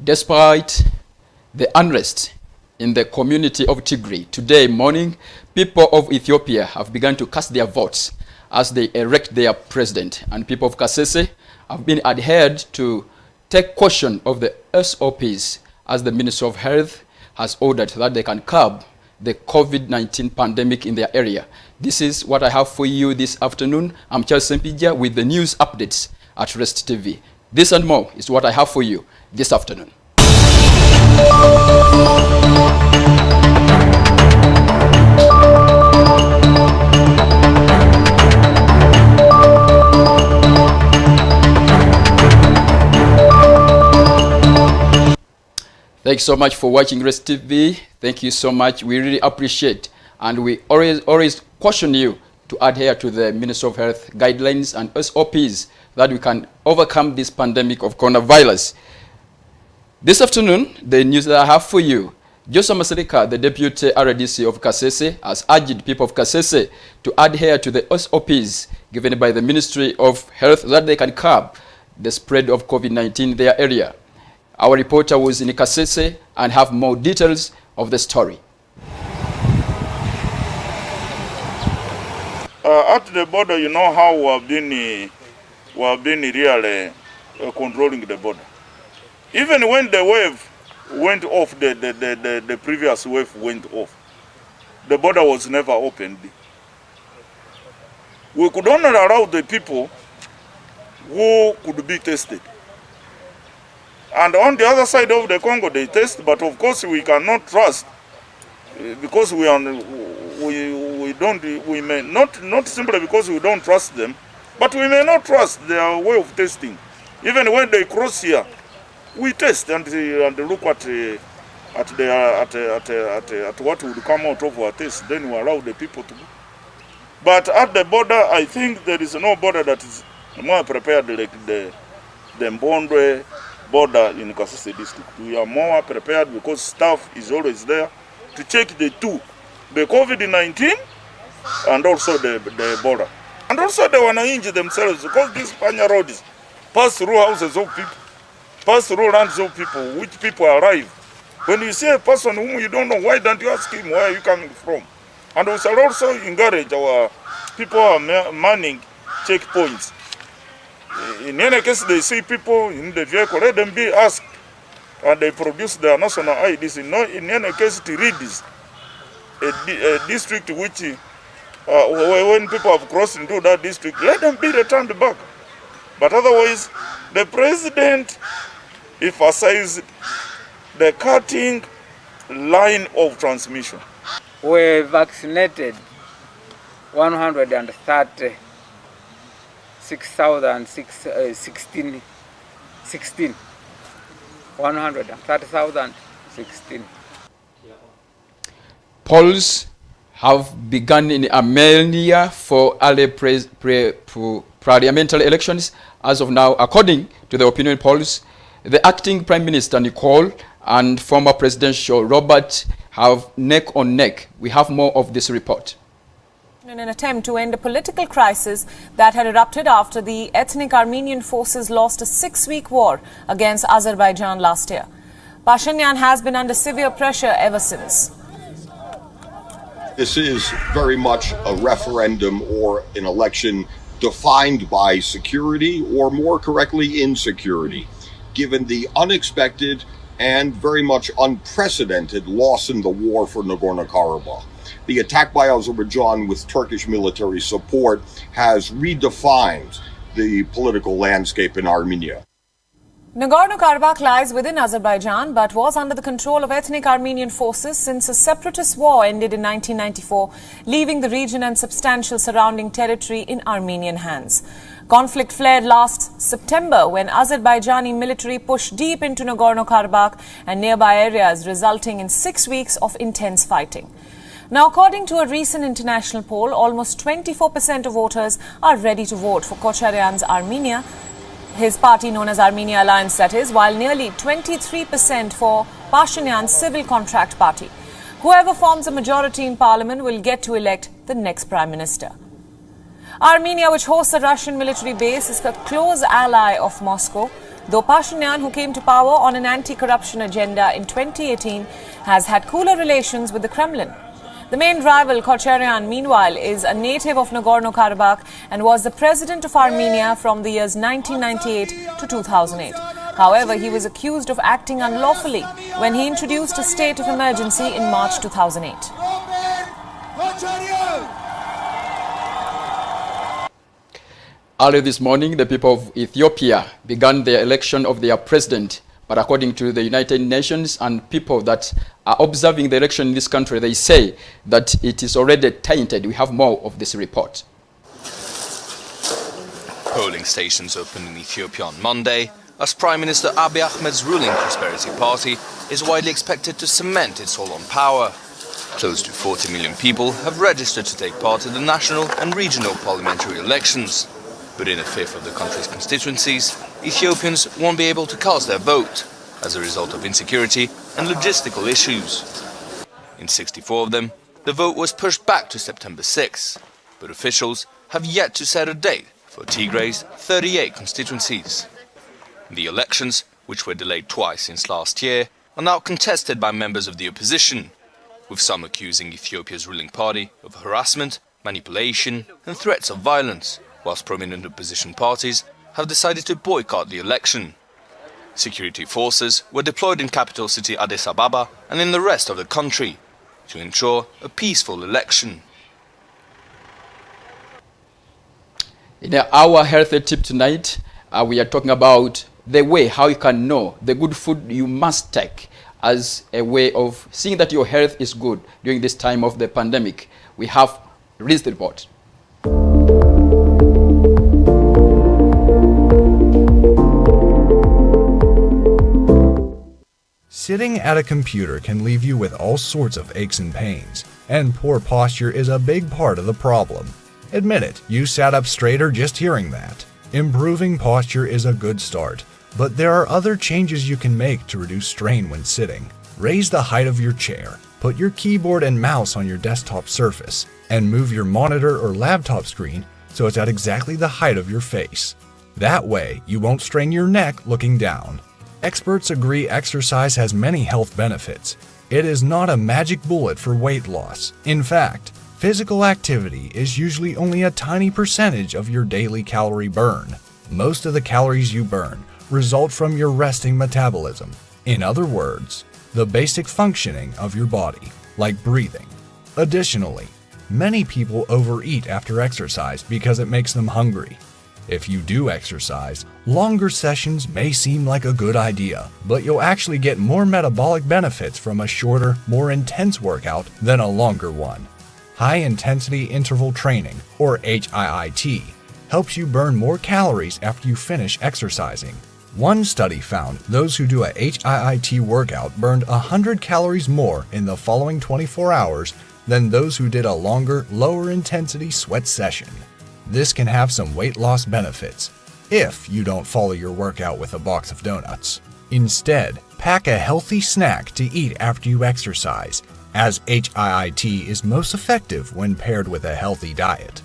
Despite the unrest in the community of Tigray, today morning, people of Ethiopia have begun to cast their votes as they elect their president. And people of Kasese have been adhered to take caution of the SOPs as the Minister of Health has ordered that they can curb the COVID-19 pandemic in their area. This is what I have for you this afternoon. I'm Charles Sempija with the news updates at Rest TV. This and more is what I have for you this afternoon. Thanks so much for watching Rest TV. Thank you so much. We really appreciate, and we always caution you to adhere to the Ministry of Health guidelines and SOPs that we can overcome this pandemic of coronavirus. This afternoon, the news that I have for you, Joseph Masirika, the Deputy RDC of Kasese, has urged people of Kasese to adhere to the SOPs given by the Ministry of Health that they can curb the spread of COVID-19 in their area. Our reporter was in Kasese and have more details of the story. At the border, you know how we have been really controlling the border. Even when the wave went off, the previous wave went off, the border was never opened. We could only allow the people who could be tested. And on the other side of the Congo, they test, but of course we cannot trust because we may not simply because we don't trust them, but we may not trust their way of testing. Even when they cross here, we test and look at what would come out of our test. Then we allow the people to go. But at the border, I think there is no border that is more prepared like the Mbondwe border in Kasese district. We are more prepared because staff is always there to check the two, the COVID-19 and also the border. And also the Wananchi themselves, because these Panya roads pass through houses of people, pass through lands of people, which people arrive. When you see a person whom you don't know, why don't you ask him where are you coming from? And we shall also encourage our people who are manning checkpoints. In any case, they see people in the vehicle, let them be asked, and they produce their national IDs. In any case, to read this, a district which, when people have crossed into that district, let them be returned back. But otherwise, the president emphasized the cutting line of transmission. We vaccinated 130. 130,016. Polls have begun in Armenia for early parliamentary elections. As of now, according to the opinion polls, the acting Prime Minister Nicole and former Presidential Robert have neck on neck. We have more of this report. In an attempt to end a political crisis that had erupted after the ethnic Armenian forces lost a 6-week war against Azerbaijan last year. Pashinyan has been under severe pressure ever since. This is very much a referendum or an election defined by security, or more correctly, insecurity, given the unexpected and very much unprecedented loss in the war for Nagorno-Karabakh. The attack by Azerbaijan with Turkish military support has redefined the political landscape in Armenia. Nagorno-Karabakh lies within Azerbaijan but was under the control of ethnic Armenian forces since a separatist war ended in 1994, leaving the region and substantial surrounding territory in Armenian hands. Conflict flared last September when Azerbaijani military pushed deep into Nagorno-Karabakh and nearby areas, resulting in 6 weeks of intense fighting. Now, according to a recent international poll, almost 24% of voters are ready to vote for Kocharyan's Armenia, his party known as Armenia Alliance, that is, while nearly 23% for Pashinyan's Civil Contract Party. Whoever forms a majority in parliament will get to elect the next prime minister. Armenia, which hosts a Russian military base, is a close ally of Moscow. though Pashinyan, who came to power on an anti-corruption agenda in 2018, has had cooler relations with the Kremlin. The main rival, Kocharyan, meanwhile, is a native of Nagorno-Karabakh and was the president of Armenia from the years 1998 to 2008. However, he was accused of acting unlawfully when he introduced a state of emergency in March 2008. Early this morning, the people of Ethiopia began the election of their president. But according to the United Nations and people that are observing the election in this country, they say that it is already tainted. We have more of this report. Polling stations opened in Ethiopia on Monday, as Prime Minister Abiy Ahmed's ruling Prosperity Party is widely expected to cement its hold on power. Close to 40 million people have registered to take part in the national and regional parliamentary elections. But in a fifth of the country's constituencies, Ethiopians won't be able to cast their vote as a result of insecurity and logistical issues. In 64 of them, the vote was pushed back to September 6, but officials have yet to set a date for Tigray's 38 constituencies. The elections, which were delayed twice since last year, are now contested by members of the opposition, with some accusing Ethiopia's ruling party of harassment, manipulation and threats of violence, whilst prominent opposition parties have decided to boycott the election. Security forces were deployed in capital city Addis Ababa and in the rest of the country to ensure a peaceful election. In our healthy tip tonight, we are talking about the way how you can know the good food you must take as a way of seeing that your health is good during this time of the pandemic. We have released the report. Sitting at a computer can leave you with all sorts of aches and pains, and poor posture is a big part of the problem. Admit it, you sat up straighter just hearing that. Improving posture is a good start, but there are other changes you can make to reduce strain when sitting. Raise the height of your chair, put your keyboard and mouse on your desktop surface, and move your monitor or laptop screen so it's at exactly the height of your face. That way, you won't strain your neck looking down. Experts agree exercise has many health benefits. It is not a magic bullet for weight loss. In fact, physical activity is usually only a tiny percentage of your daily calorie burn. Most of the calories you burn result from your resting metabolism. In other words, the basic functioning of your body, like breathing. Additionally, many people overeat after exercise because it makes them hungry. If you do exercise, longer sessions may seem like a good idea, but you'll actually get more metabolic benefits from a shorter, more intense workout than a longer one. High-intensity interval training, or HIIT, helps you burn more calories after you finish exercising. One study found those who do a HIIT workout burned 100 calories more in the following 24 hours than those who did a longer, lower-intensity sweat session. This can have some weight loss benefits, if you don't follow your workout with a box of donuts. Instead, pack a healthy snack to eat after you exercise, as HIIT is most effective when paired with a healthy diet.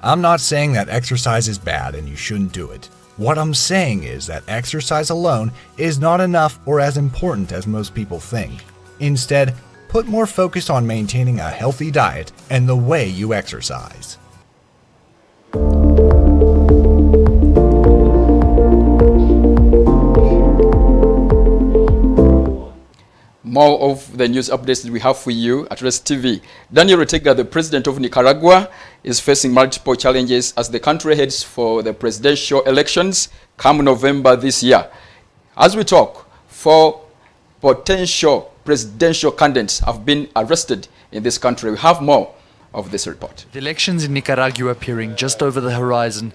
I'm not saying that exercise is bad and you shouldn't do it. What I'm saying is that exercise alone is not enough or as important as most people think. Instead, put more focus on maintaining a healthy diet and the way you exercise. More of the news updates that we have for you at Rest TV. Daniel Ortega, the president of Nicaragua, is facing multiple challenges as the country heads for the presidential elections come November this year. As we talk, 4 potential presidential candidates have been arrested in this country. We have more of this report. The elections in Nicaragua appearing just over the horizon,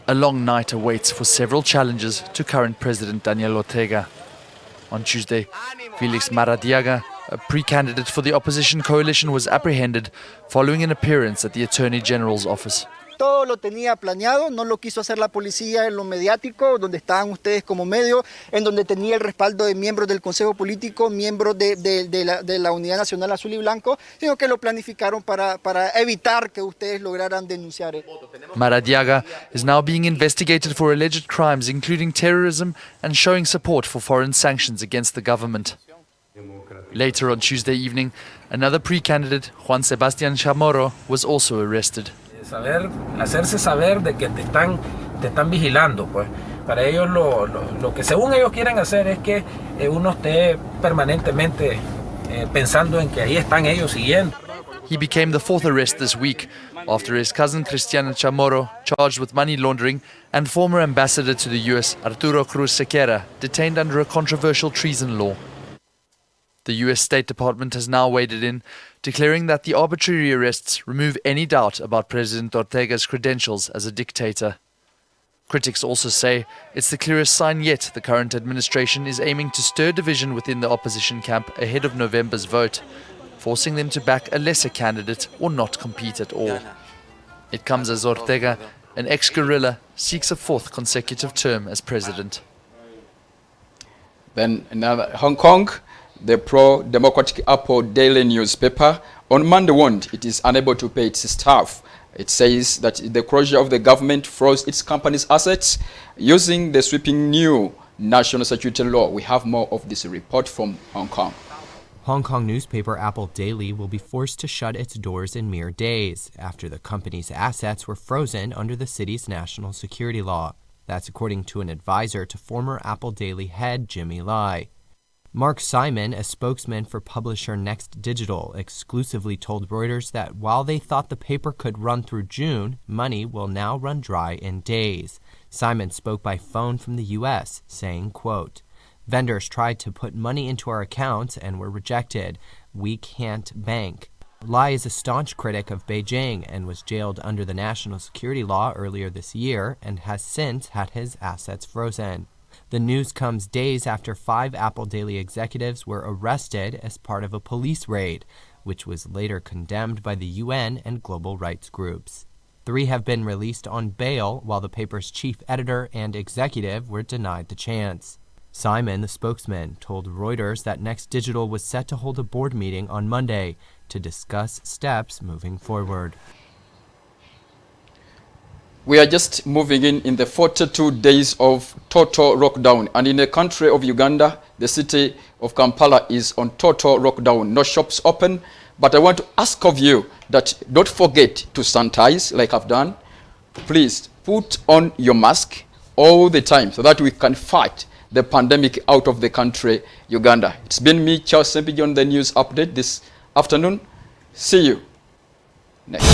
a long night awaits for several challenges to current President Daniel Ortega. On Tuesday, Felix Maradiaga, a pre-candidate for the opposition coalition, was apprehended following an appearance at the Attorney General's office. todo lo tenía planeado, no lo quiso hacer la policía en lo mediático, donde estaban ustedes como medio, en donde tenía el respaldo de miembros del Consejo Político, miembros de la Unidad Nacional Azul y Blanco, sino que lo planificaron para evitar que ustedes lograran denunciar. Maradiaga is now being investigated for alleged crimes including terrorism and showing support for foreign sanctions against the government. Later on Tuesday evening, another pre-candidate, Juan Sebastián Chamorro, was also arrested. Hacerse saber de que te están vigilando, pues. Para ellos lo que según ellos quieren hacer es que uno esté permanentemente pensando en que ahí están ellos siguiendo. He became the fourth arrest this week after his cousin Cristiano Chamorro, charged with money laundering, and former ambassador to the US, Arturo Cruz Sequeira, detained under a controversial treason law. The US State Department has now waded in, declaring that the arbitrary arrests remove any doubt about President Ortega's credentials as a dictator. Critics also say it's the clearest sign yet the current administration is aiming to stir division within the opposition camp ahead of November's vote, forcing them to back a lesser candidate or not compete at all. It comes as Ortega, an ex-guerrilla, seeks a fourth consecutive term as president. Then another Hong Kong, the pro-democratic Apple Daily newspaper on Monday warned it is unable to pay its staff. It says that the closure of the government froze its company's assets using the sweeping new national security law. We have more of this report from Hong Kong. Hong Kong newspaper Apple Daily will be forced to shut its doors in mere days after the company's assets were frozen under the city's national security law. That's according to an advisor to former Apple Daily head Jimmy Lai. Mark Simon, a spokesman for publisher Next Digital, exclusively told Reuters that while they thought the paper could run through June, money will now run dry in days. Simon spoke by phone from the U.S., saying, quote, "Vendors tried to put money into our accounts and were rejected. We can't bank." Lai is a staunch critic of Beijing and was jailed under the national security law earlier this year and has since had his assets frozen. The news comes days after 5 Apple Daily executives were arrested as part of a police raid, which was later condemned by the UN and global rights groups. 3 have been released on bail, while the paper's chief editor and executive were denied the chance. Simon, the spokesman, told Reuters that Next Digital was set to hold a board meeting on Monday to discuss steps moving forward. We are just moving in the 42 days of total lockdown. And in the country of Uganda, the city of Kampala is on total lockdown. No shops open. But I want to ask of you that don't forget to sanitize like I've done. Please put on your mask all the time so that we can fight the pandemic out of the country, Uganda. It's been me, Charles Sempigi, on the news update this afternoon. See you next.